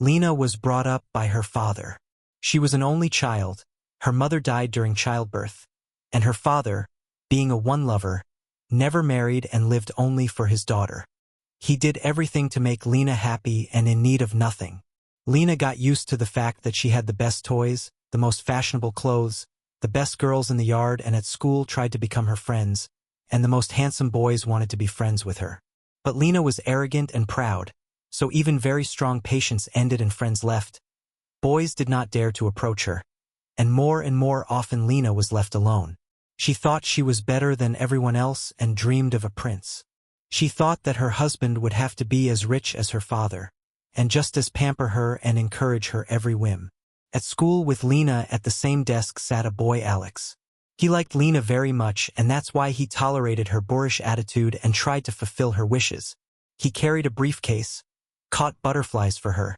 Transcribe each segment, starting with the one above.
Lena was brought up by her father. She was an only child. Her mother died during childbirth, and her father, being a one-lover, never married and lived only for his daughter. He did everything to make Lena happy and in need of nothing. Lena got used to the fact that she had the best toys, the most fashionable clothes, the best girls in the yard and at school tried to become her friends, and the most handsome boys wanted to be friends with her. But Lena was arrogant and proud, so even very strong patience ended and friends left. Boys did not dare to approach her, and more often Lena was left alone. She thought she was better than everyone else and dreamed of a prince. She thought that her husband would have to be as rich as her father, and just as pamper her and encourage her every whim. At school with Lena at the same desk sat a boy, Alex. He liked Lena very much, and that's why he tolerated her boorish attitude and tried to fulfill her wishes. He carried a briefcase, caught butterflies for her,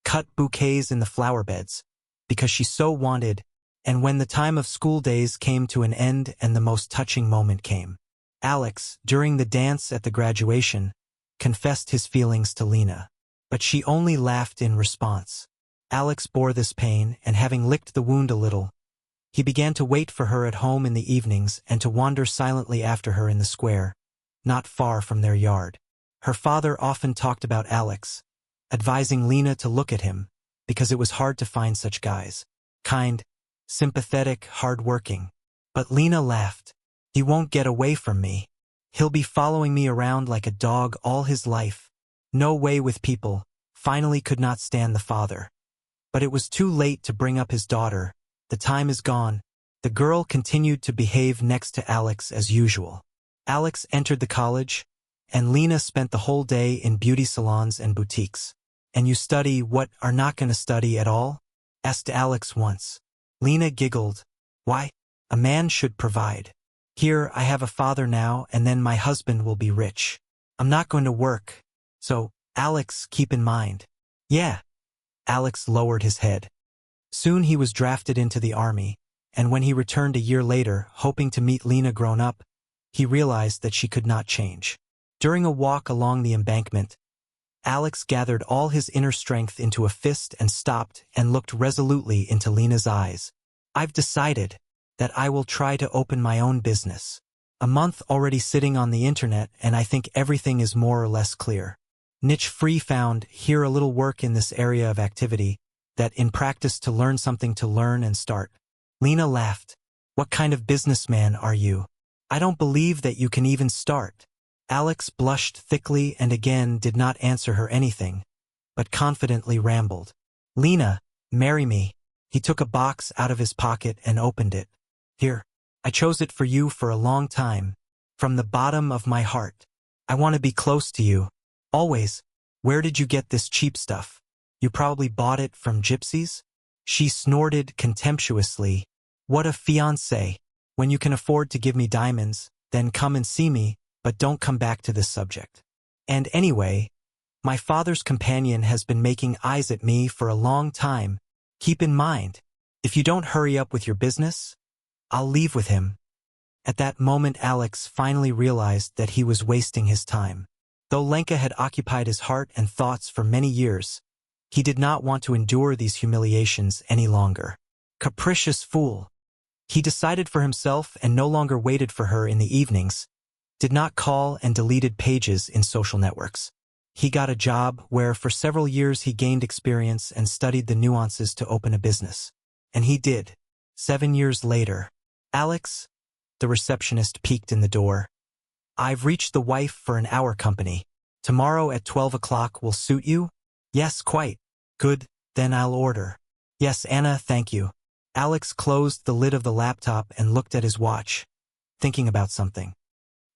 cut bouquets in the flower beds, because she so wanted, and when the time of school days came to an end and the most touching moment came, Alex, during the dance at the graduation, confessed his feelings to Lena. But she only laughed in response. Alex bore this pain, and having licked the wound a little, he began to wait for her at home in the evenings and to wander silently after her in the square, not far from their yard. Her father often talked about Alex, advising Lena to look at him, because it was hard to find such guys. Kind, sympathetic, hard-working. But Lena laughed. He won't get away from me. He'll be following me around like a dog all his life. No way with people. Finally could not stand the father. But it was too late to bring up his daughter. The time is gone. The girl continued to behave next to Alex as usual. Alex entered the college, and Lena spent the whole day in beauty salons and boutiques. And you study what are not going to study at all? Asked Alex once. Lena giggled. Why? A man should provide. Here, I have a father now, and then my husband will be rich. I'm not going to work. So, Alex, keep in mind. Yeah. Alex lowered his head. Soon he was drafted into the army, and when he returned a year later, hoping to meet Lena grown up, he realized that she could not change. During a walk along the embankment, Alex gathered all his inner strength into a fist and stopped and looked resolutely into Lena's eyes. I've decided that I will try to open my own business. A month already sitting on the internet, and I think everything is more or less clear. Niche free found here a little work in this area of activity, that in practice to learn something to learn and start. Lena laughed. What kind of businessman are you? I don't believe that you can even start. Alex blushed thickly and again did not answer her anything, but confidently rambled. Lena, marry me. He took a box out of his pocket and opened it. Here, I chose it for you for a long time. From the bottom of my heart. I want to be close to you. Always. Where did you get this cheap stuff? You probably bought it from gypsies? She snorted contemptuously. What a fiancé. When you can afford to give me diamonds, then come and see me, but don't come back to this subject. And anyway, my father's companion has been making eyes at me for a long time. Keep in mind, if you don't hurry up with your business, I'll leave with him. At that moment Alex finally realized that he was wasting his time. Though Lenka had occupied his heart and thoughts for many years, he did not want to endure these humiliations any longer. Capricious fool. He decided for himself and no longer waited for her in the evenings, did not call and deleted pages in social networks. He got a job where for several years he gained experience and studied the nuances to open a business. And he did. 7 years later. Alex? The receptionist peeked in the door. I've reached the wife for an hour company. Tomorrow at 12 o'clock will suit you? Yes, quite. Good, then I'll order. Yes, Anna, thank you. Alex closed the lid of the laptop and looked at his watch, thinking about something.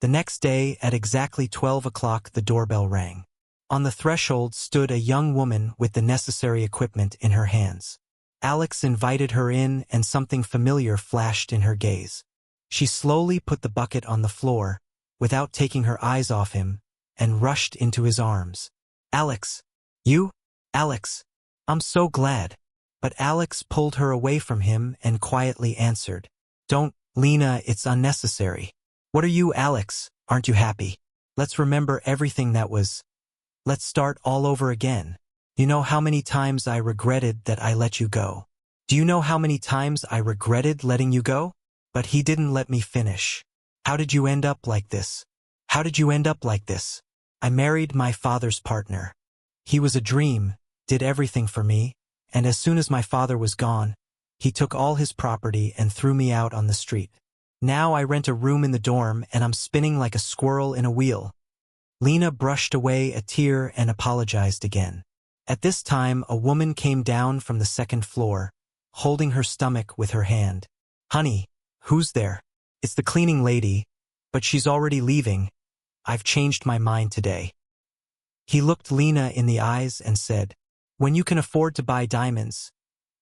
The next day, at exactly 12 o'clock, the doorbell rang. On the threshold stood a young woman with the necessary equipment in her hands. Alex invited her in, and something familiar flashed in her gaze. She slowly put the bucket on the floor, without taking her eyes off him, and rushed into his arms. Alex! You? Alex! I'm so glad. But Alex pulled her away from him and quietly answered. Don't, Lena, it's unnecessary. What are you, Alex? Aren't you happy? Let's remember everything that was. Let's start all over again. You know how many times I regretted that I let you go? Do you know how many times I regretted letting you go? But he didn't let me finish. How did you end up like this? How did you end up like this? I married my father's partner. He was a dream, did everything for me, and as soon as my father was gone, he took all his property and threw me out on the street. Now I rent a room in the dorm and I'm spinning like a squirrel in a wheel. Lena brushed away a tear and apologized again. At this time, a woman came down from the second floor, holding her stomach with her hand. Honey, who's there? It's the cleaning lady, but she's already leaving. I've changed my mind today. He looked Lena in the eyes and said, when you can afford to buy diamonds,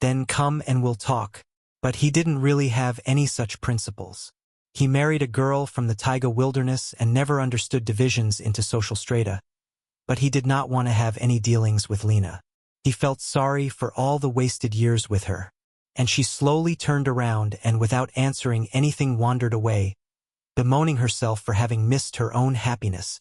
then come and we'll talk. But he didn't really have any such principles. He married a girl from the taiga wilderness and never understood divisions into social strata. But he did not want to have any dealings with Lena. He felt sorry for all the wasted years with her. And she slowly turned around and without answering anything wandered away, bemoaning herself for having missed her own happiness.